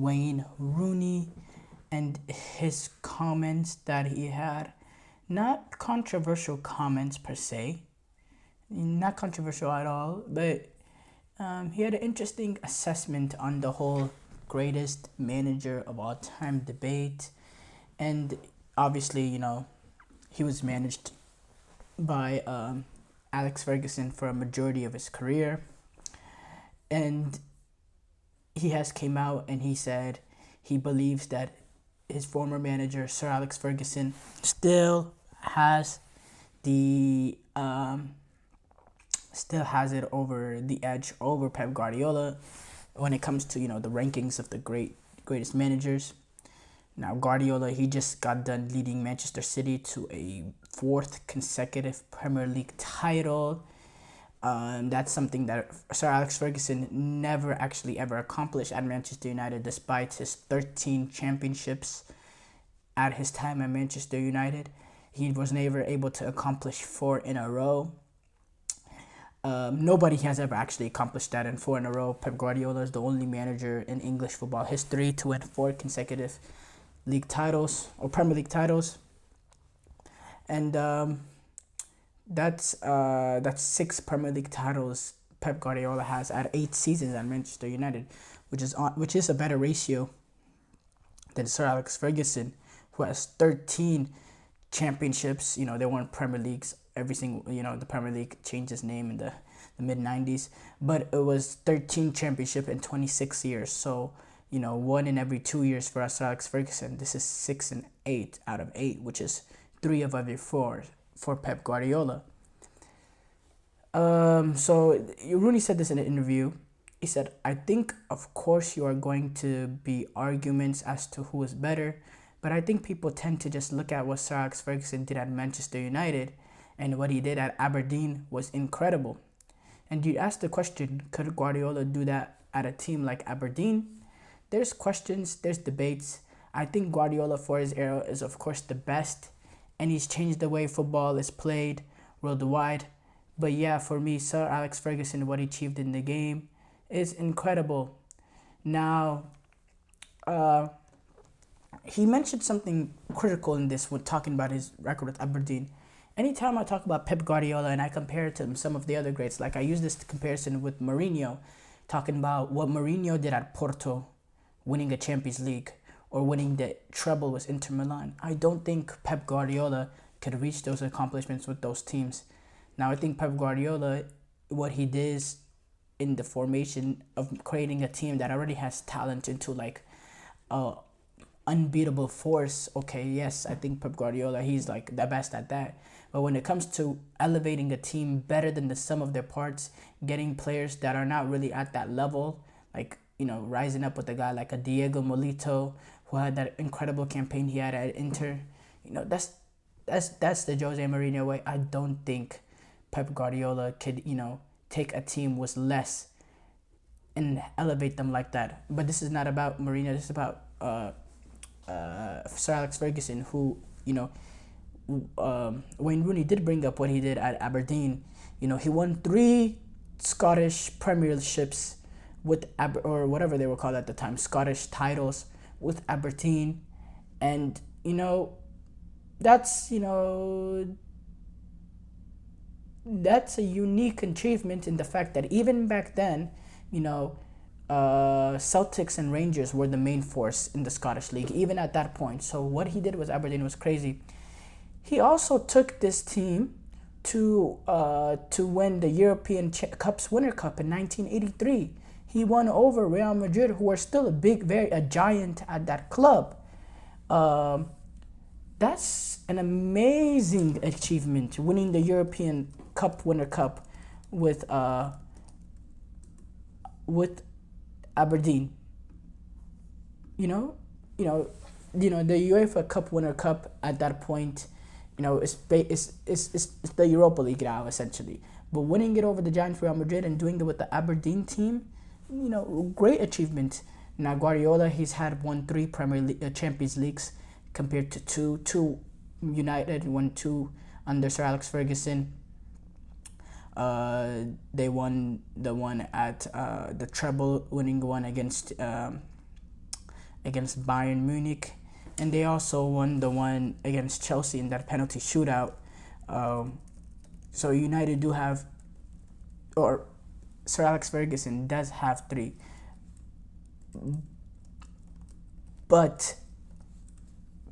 Wayne Rooney and his comments that he had. Not controversial comments per se, not controversial at all, but he had an interesting assessment on the whole greatest manager of all time debate. And obviously, he was managed by Alex Ferguson for a majority of his career. And he has came out and he said he believes that his former manager, Sir Alex Ferguson, still has the still has it over the edge over Pep Guardiola when it comes to the rankings of the greatest managers. Now Guardiola, he just got done leading Manchester City to a fourth consecutive Premier League title. That's something that Sir Alex Ferguson never actually ever accomplished at Manchester United, despite his 13 championships at his time at Manchester United. He was never able to accomplish 4 in a row. Nobody has ever actually accomplished that in 4 in a row. Pep Guardiola is the only manager in English football history to win 4 consecutive league titles or Premier League titles, and that's 6 Premier League titles Pep Guardiola has at 8 seasons at Manchester United, which is a better ratio than Sir Alex Ferguson, who has 13 championships. They won Premier Leagues every single. The Premier League changed its name in the mid-90s, but it was 13 championship in 26 years. So one in every 2 years for Sir Alex Ferguson. This is 6 and 8 out of 8, which is 3 of every 4 for Pep Guardiola. So Rooney said this in an interview. He said, "I think, of course, you are going to be arguments as to who is better, but I think people tend to just look at what Sir Alex Ferguson did at Manchester United, and what he did at Aberdeen was incredible. And you ask the question, could Guardiola do that at a team like Aberdeen? There's questions, there's debates. I think Guardiola for his era is, of course, the best, and he's changed the way football is played worldwide. But yeah, for me, Sir Alex Ferguson, what he achieved in the game is incredible." Now, he mentioned something critical in this when talking about his record with Aberdeen. Anytime I talk about Pep Guardiola and I compare it to some of the other greats, like I use this comparison with Mourinho, talking about what Mourinho did at Porto, winning a Champions League, or winning the treble with Inter Milan. I don't think Pep Guardiola could reach those accomplishments with those teams. Now, I think Pep Guardiola, what he did in the formation of creating a team that already has talent into like a unbeatable force. Okay, yes, I think Pep Guardiola, he's like the best at that. But when it comes to elevating a team better than the sum of their parts, getting players that are not really at that level, like rising up with a guy like a Diego Molito, who had that incredible campaign he had at Inter, that's the Jose Mourinho way. I don't think Pep Guardiola could take a team with less and elevate them like that. But this is not about Mourinho. This is about Sir Alex Ferguson, who Wayne Rooney did bring up what he did at Aberdeen. He won 3 Scottish Premierships with or whatever they were called at the time, Scottish titles with Aberdeen, and that's that's a unique achievement in the fact that even back then, Celtics and Rangers were the main force in the Scottish League, even at that point. So what he did with Aberdeen was crazy. He also took this team to win the European Cup's Winter Cup in 1983. He won over Real Madrid, who were still a giant at that club. That's an amazing achievement, winning the European Winter Cup with Aberdeen. The UEFA Cup Winter Cup at that point, it's the Europa League now essentially. But winning it over the giant Real Madrid and doing it with the Aberdeen team, great achievement. Now Guardiola, he's won 3 Champions Leagues compared to two United, won 2 under Sir Alex Ferguson. They won the one at the treble winning one against against Bayern Munich, and they also won the one against Chelsea in that penalty shootout. So United do have, or Sir Alex Ferguson does have 3, but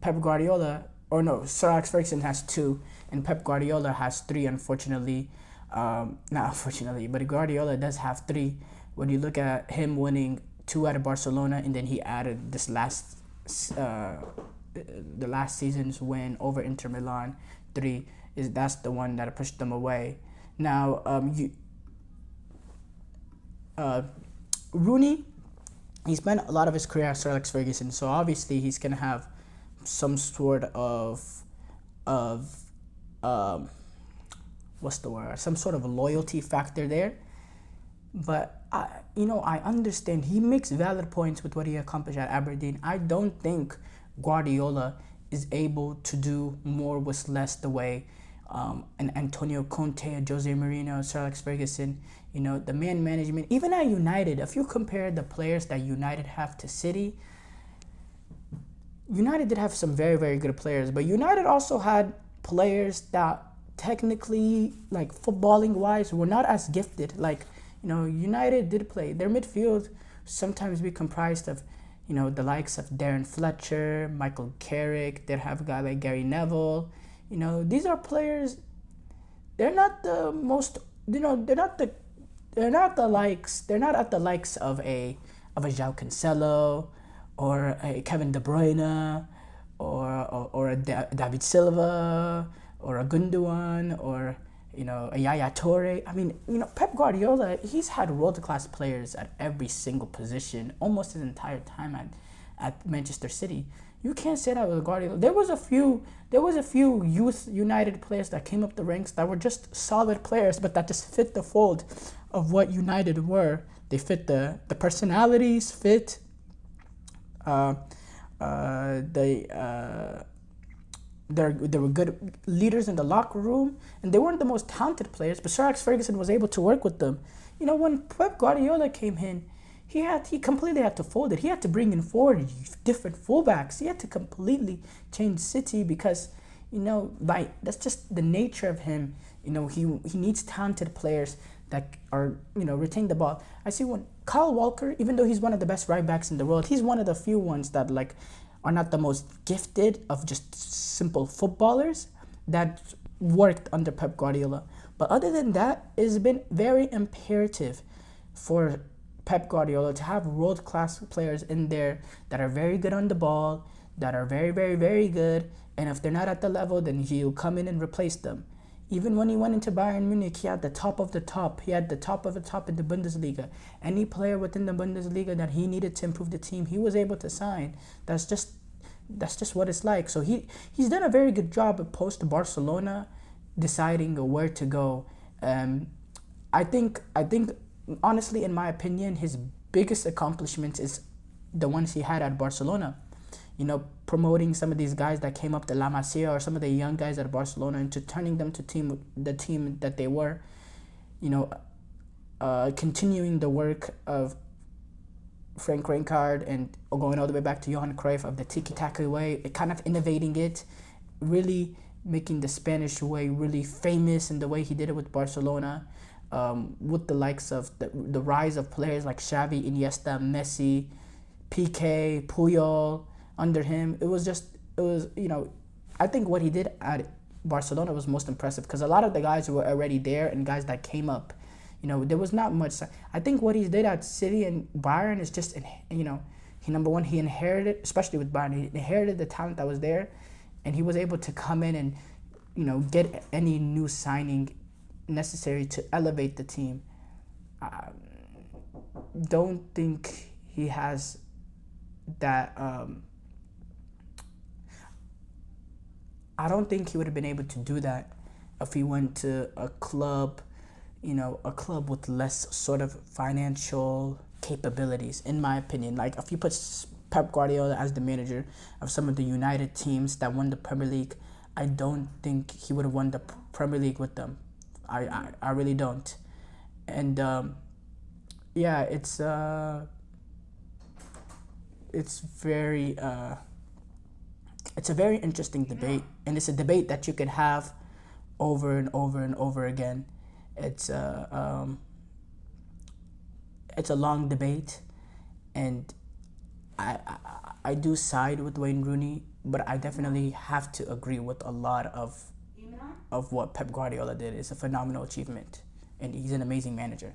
Pep Guardiola, or no, Sir Alex Ferguson has 2, and Pep Guardiola has 3. Unfortunately, not unfortunately, but Guardiola does have 3. When you look at him winning 2 out of Barcelona, and then he added this the last season's win over Inter Milan, 3, that's the one that pushed them away. Now, Rooney, he spent a lot of his career at Sir Alex Ferguson, so obviously he's gonna have some sort of what's the word? Some sort of loyalty factor there. But I understand he makes valid points with what he accomplished at Aberdeen. I don't think Guardiola is able to do more with less the way and Antonio Conte, Jose Mourinho, Sir Alex Ferguson, the man management. Even at United, if you compare the players that United have to City, United did have some very, very good players, but United also had players that technically, like footballing wise, were not as gifted. Like, United did play. Their midfield sometimes be comprised of, the likes of Darren Fletcher, Michael Carrick. They'd have a guy like Gary Neville. These are players. They're not the most. They're not the likes. They're not at the likes of a João Cancelo, or a Kevin De Bruyne, or a David Silva, or a Gundogan, or a Yaya Toure. I mean, Pep Guardiola, he's had world-class players at every single position almost his entire time at Manchester City. You can't say that with Guardiola. There was a few youth United players that came up the ranks that were just solid players, but that just fit the fold of what United were. They fit the personalities, fit they were good leaders in the locker room, and they weren't the most talented players, but Sir Alex Ferguson was able to work with them. When Pep Guardiola came in, he completely had to fold it. He had to bring in 4 different fullbacks. He had to completely change City because, that's just the nature of him. He needs talented players that are, retain the ball. I see when Kyle Walker, even though he's one of the best right backs in the world, he's one of the few ones that are not the most gifted of just simple footballers that worked under Pep Guardiola. But other than that, it's been very imperative for Pep Guardiola to have world-class players in there that are very good on the ball, that are very, very, very good. And if they're not at the level, then he'll come in and replace them. Even when he went into Bayern Munich, he had the top of the top. He had the top of the top in the Bundesliga. Any player within the Bundesliga that he needed to improve the team, he was able to sign. That's just what it's like. So he's done a very good job post Barcelona, deciding where to go. I think honestly, in my opinion, his biggest accomplishment is the ones he had at Barcelona. Promoting some of these guys that came up to La Masia, or some of the young guys at Barcelona, into turning them to the team that they were. Continuing the work of Frank Rijkaard and going all the way back to Johan Cruyff of the tiki-taka way, kind of innovating it, really making the Spanish way really famous in the way he did it with Barcelona, with the likes of the rise of players like Xavi, Iniesta, Messi, Piqué, Puyol. Under him, I think what he did at Barcelona was most impressive, because a lot of the guys were already there and guys that came up, there was not much. I think what he did at City and Bayern is just, he inherited, especially with Bayern, he inherited the talent that was there, and he was able to come in and, get any new signing necessary to elevate the team. Don't think he has that. I don't think he would have been able to do that if he went to a club, a club with less sort of financial capabilities, in my opinion. Like, if you put Pep Guardiola as the manager of some of the United teams that won the Premier League, I don't think he would have won the Premier League with them. I really don't. And it's it's a very interesting debate, and it's a debate that you could have over and over and over again. It's it's a long debate, and I do side with Wayne Rooney, but I definitely have to agree with a lot of what Pep Guardiola did. It's a phenomenal achievement, and he's an amazing manager.